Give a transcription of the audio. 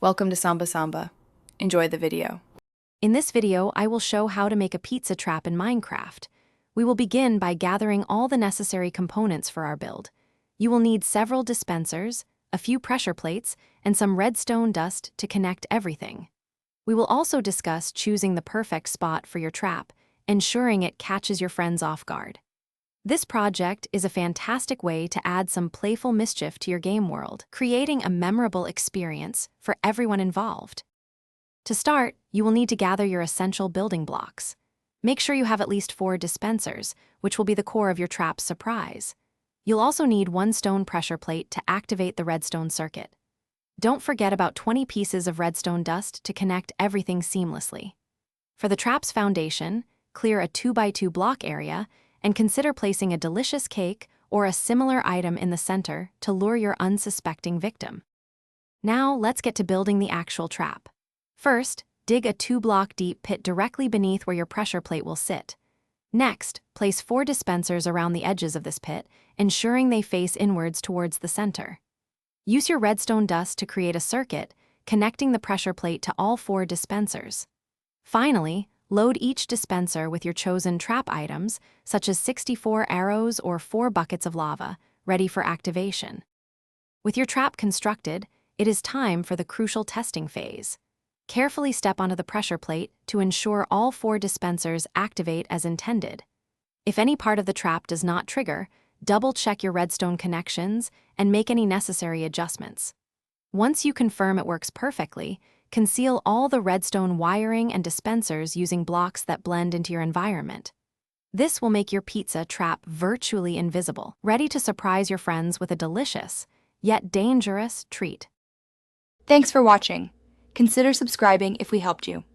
Welcome to Samba Samba. Enjoy the video. In this video, I will show how to make a pizza trap in Minecraft. We will begin by gathering all the necessary components for our build. You will need several dispensers, a few pressure plates, and some redstone dust to connect everything. We will also discuss choosing the perfect spot for your trap, ensuring it catches your friends off guard. This project is a fantastic way to add some playful mischief to your game world, creating a memorable experience for everyone involved. To start, you will need to gather your essential building blocks. Make sure you have at least 4 dispensers, which will be the core of your trap's surprise. You'll also need 1 stone pressure plate to activate the redstone circuit. Don't forget about 20 pieces of redstone dust to connect everything seamlessly. For the trap's foundation, clear a 2x2 block area and consider placing a delicious cake or a similar item in the center to lure your unsuspecting victim. Now, let's get to building the actual trap. First, dig a 2-block deep pit directly beneath where your pressure plate will sit. Next, place 4 dispensers around the edges of this pit, ensuring they face inwards towards the center. Use your redstone dust to create a circuit, connecting the pressure plate to all 4 dispensers. Finally, load each dispenser with your chosen trap items, such as 64 arrows or 4 buckets of lava, ready for activation. With your trap constructed, it is time for the crucial testing phase. Carefully step onto the pressure plate to ensure all 4 dispensers activate as intended. If any part of the trap does not trigger, double-check your redstone connections and make any necessary adjustments. Once you confirm it works perfectly, conceal all the redstone wiring and dispensers using blocks that blend into your environment. This will make your pizza trap virtually invisible, ready to surprise your friends with a delicious, yet dangerous treat. Thanks for watching. Consider subscribing if we helped you.